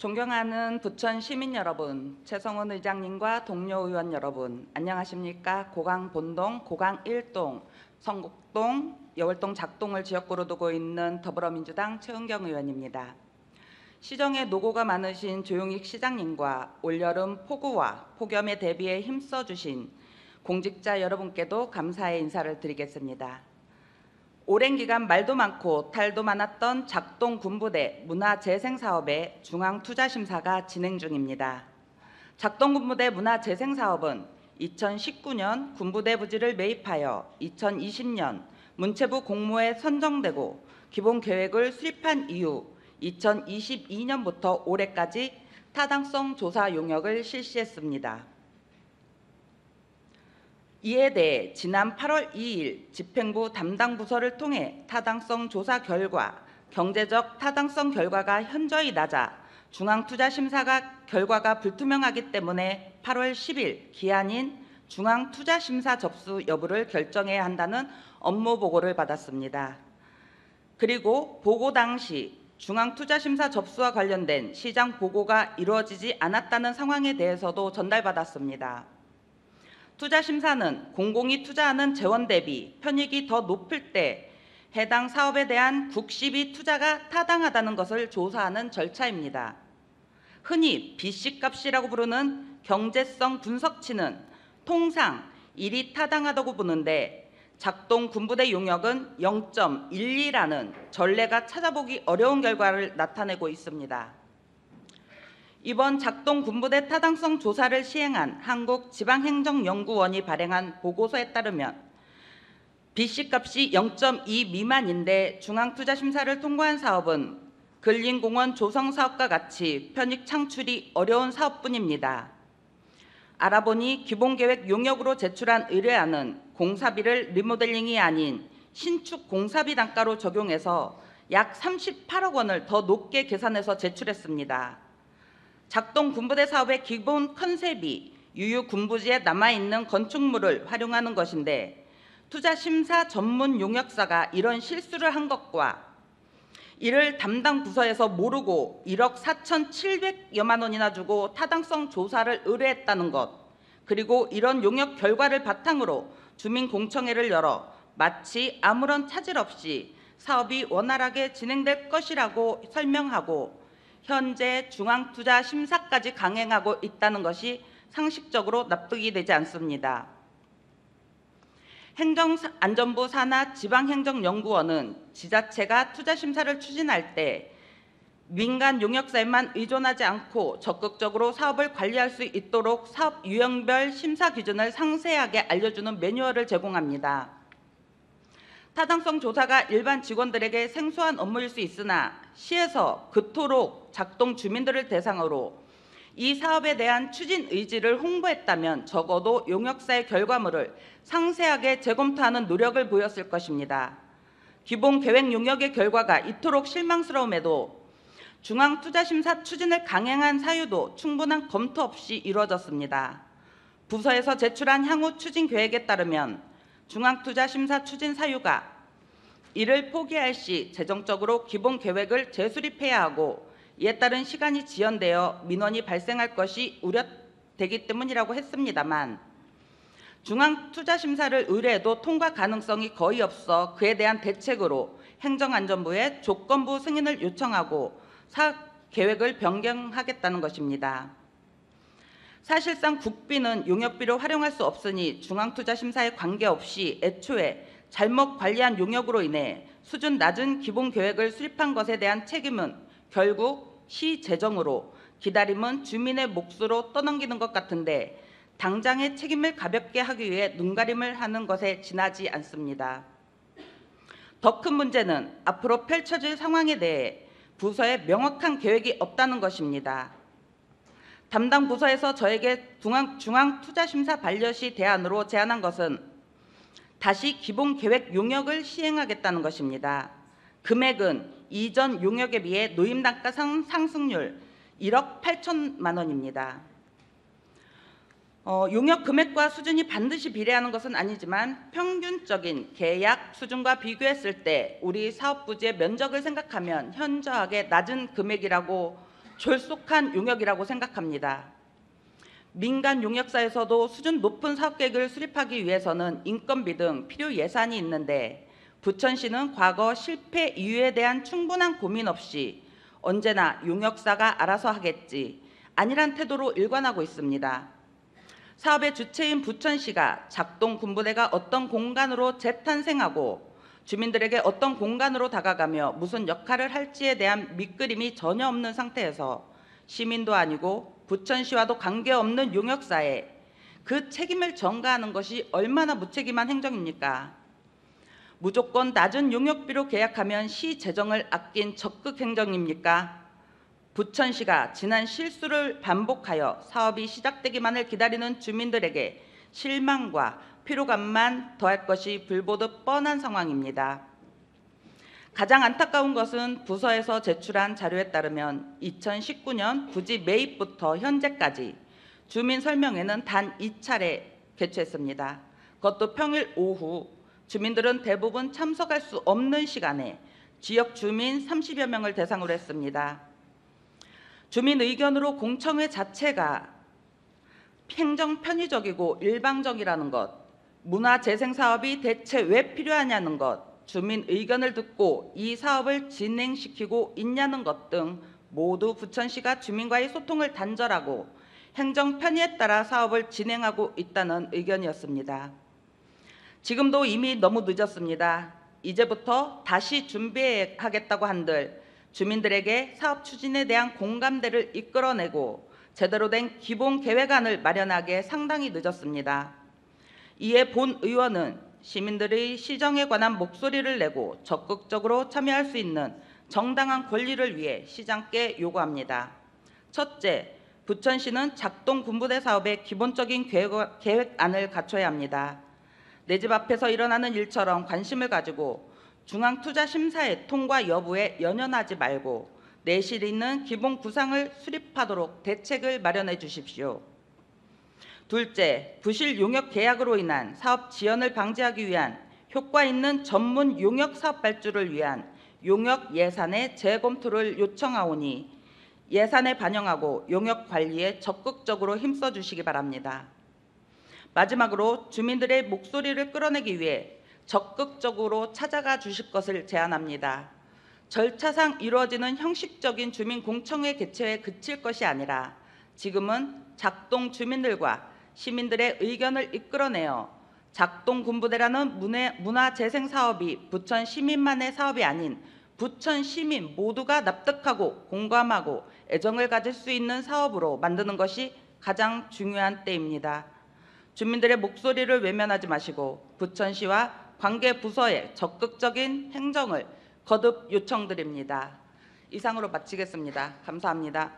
존경하는 부천 시민 여러분, 최성원 의장님과 동료 의원 여러분, 안녕하십니까? 고강 본동, 고강 1동, 성곡동, 여월동 작동을 지역구로 두고 있는 더불어민주당 최은경 의원입니다. 시정에 노고가 많으신 조용익 시장님과 올여름 폭우와 폭염에 대비해 힘써주신 공직자 여러분께도 감사의 인사를 드리겠습니다. 오랜 기간 말도 많고 탈도 많았던 작동 군부대 문화재생사업의 중앙투자심사가 진행 중입니다. 작동 군부대 문화재생사업은 2019년 군부대 부지를 매입하여 2020년 문체부 공모에 선정되고 기본계획을 수립한 이후 2022년부터 올해까지 타당성 조사 용역을 실시했습니다. 이에 대해 지난 8월 2일 집행부 담당 부서를 통해 타당성 조사 결과, 경제적 타당성 결과가 현저히 낮아 중앙투자심사가 결과가 불투명하기 때문에 8월 10일 기한인 중앙투자심사 접수 여부를 결정해야 한다는 업무 보고를 받았습니다. 그리고 보고 당시 중앙투자심사 접수와 관련된 시장 보고가 이루어지지 않았다는 상황에 대해서도 전달받았습니다. 투자심사는 공공이 투자하는 재원 대비 편익이 더 높을 때 해당 사업에 대한 국시비 투자가 타당하다는 것을 조사하는 절차입니다. 흔히 BC값이라고 부르는 경제성 분석치는 통상 1이 타당하다고 보는데 작동 군부대 용역은 0.12라는 전례가 찾아보기 어려운 결과를 나타내고 있습니다. 이번 작동 군부대 타당성 조사를 시행한 한국지방행정연구원이 발행한 보고서에 따르면 BC값이 0.2 미만인데 중앙투자심사를 통과한 사업은 근린공원 조성사업과 같이 편익 창출이 어려운 사업뿐입니다. 알아보니 기본계획 용역으로 제출한 의뢰안은 공사비를 리모델링이 아닌 신축 공사비 단가로 적용해서 약 38억 원을 더 높게 계산해서 제출했습니다. 작동 군부대 사업의 기본 컨셉이 유유 군부지에 남아있는 건축물을 활용하는 것인데 투자심사 전문 용역사가 이런 실수를 한 것과 이를 담당 부서에서 모르고 1억 4,700여만 원이나 주고 타당성 조사를 의뢰했다는 것, 그리고 이런 용역 결과를 바탕으로 주민공청회를 열어 마치 아무런 차질 없이 사업이 원활하게 진행될 것이라고 설명하고 현재 중앙투자심사까지 강행하고 있다는 것이 상식적으로 납득이 되지 않습니다. 행정안전부 산하 지방행정연구원은 지자체가 투자심사를 추진할 때 민간 용역사에만 의존하지 않고 적극적으로 사업을 관리할 수 있도록 사업 유형별 심사 기준을 상세하게 알려주는 매뉴얼을 제공합니다. 타당성 조사가 일반 직원들에게 생소한 업무일 수 있으나 시에서 그토록 작동 주민들을 대상으로 이 사업에 대한 추진 의지를 홍보했다면 적어도 용역사의 결과물을 상세하게 재검토하는 노력을 보였을 것입니다. 기본 계획 용역의 결과가 이토록 실망스러움에도 중앙투자심사 추진을 강행한 사유도 충분한 검토 없이 이루어졌습니다. 부서에서 제출한 향후 추진 계획에 따르면 중앙투자심사 추진 사유가 이를 포기할 시 재정적으로 기본 계획을 재수립해야 하고 이에 따른 시간이 지연되어 민원이 발생할 것이 우려되기 때문이라고 했습니다만 중앙투자심사를 의뢰해도 통과 가능성이 거의 없어 그에 대한 대책으로 행정안전부에 조건부 승인을 요청하고 사업 계획을 변경하겠다는 것입니다. 사실상 국비는 용역비로 활용할 수 없으니 중앙투자심사에 관계없이 애초에 잘못 관리한 용역으로 인해 수준 낮은 기본계획을 수립한 것에 대한 책임은 결국 시 재정으로 기다림은 주민의 몫으로 떠넘기는 것 같은데 당장의 책임을 가볍게 하기 위해 눈가림을 하는 것에 지나지 않습니다. 더 큰 문제는 앞으로 펼쳐질 상황에 대해 부서에 명확한 계획이 없다는 것입니다. 담당 부서에서 저에게 중앙투자심사 반려시 대안으로 제안한 것은 다시 기본계획 용역을 시행하겠다는 것입니다. 금액은 이전 용역에 비해 노임단가 상승률 1억 8천만 원입니다. 용역 금액과 수준이 반드시 비례하는 것은 아니지만 평균적인 계약 수준과 비교했을 때 우리 사업 부지의 면적을 생각하면 현저하게 낮은 금액이라고 졸속한 용역이라고 생각합니다. 민간 용역사에서도 수준 높은 사업계획을 수립하기 위해서는 인건비 등 필요 예산이 있는데 부천시는 과거 실패 이유에 대한 충분한 고민 없이 언제나 용역사가 알아서 하겠지 아니란 태도로 일관하고 있습니다. 사업의 주체인 부천시가 작동 군부대가 어떤 공간으로 재탄생하고 주민들에게 어떤 공간으로 다가가며 무슨 역할을 할지에 대한 밑그림이 전혀 없는 상태에서 시민도 아니고 부천시와도 관계없는 용역사에 그 책임을 전가하는 것이 얼마나 무책임한 행정입니까? 무조건 낮은 용역비로 계약하면 시 재정을 아낀 적극 행정입니까? 부천시가 지난 실수를 반복하여 사업이 시작되기만을 기다리는 주민들에게 실망과 피로감만 더할 것이 불보듯 뻔한 상황입니다. 가장 안타까운 것은 부서에서 제출한 자료에 따르면 2019년 부지 매입부터 현재까지 주민 설명회는 단 2차례 개최했습니다. 그것도 평일 오후 주민들은 대부분 참석할 수 없는 시간에 지역 주민 30여 명을 대상으로 했습니다. 주민 의견으로 공청회 자체가 행정 편의적이고 일방적이라는 것, 문화재생 사업이 대체 왜 필요하냐는 것, 주민 의견을 듣고 이 사업을 진행시키고 있냐는 것 등 모두 부천시가 주민과의 소통을 단절하고 행정 편의에 따라 사업을 진행하고 있다는 의견이었습니다. 지금도 이미 너무 늦었습니다. 이제부터 다시 준비하겠다고 한들 주민들에게 사업 추진에 대한 공감대를 이끌어내고 제대로 된 기본 계획안을 마련하기에 상당히 늦었습니다. 이에 본 의원은 시민들의 시정에 관한 목소리를 내고 적극적으로 참여할 수 있는 정당한 권리를 위해 시장께 요구합니다. 첫째, 부천시는 작동 군부대 사업의 기본적인 계획안을 갖춰야 합니다. 내 집 앞에서 일어나는 일처럼 관심을 가지고 중앙투자심사의 통과 여부에 연연하지 말고 내실 있는 기본 구상을 수립하도록 대책을 마련해 주십시오. 둘째, 부실 용역 계약으로 인한 사업 지연을 방지하기 위한 효과 있는 전문 용역 사업 발주를 위한 용역 예산의 재검토를 요청하오니 예산에 반영하고 용역 관리에 적극적으로 힘써 주시기 바랍니다. 마지막으로 주민들의 목소리를 끌어내기 위해 적극적으로 찾아가 주실 것을 제안합니다. 절차상 이루어지는 형식적인 주민 공청회 개최에 그칠 것이 아니라 지금은 작동 주민들과 시민들의 의견을 이끌어내어 작동 군부대라는 문화재생 사업이 부천 시민만의 사업이 아닌 부천 시민 모두가 납득하고 공감하고 애정을 가질 수 있는 사업으로 만드는 것이 가장 중요한 때입니다. 주민들의 목소리를 외면하지 마시고 부천시와 관계 부서의 적극적인 행정을 거듭 요청드립니다. 이상으로 마치겠습니다. 감사합니다.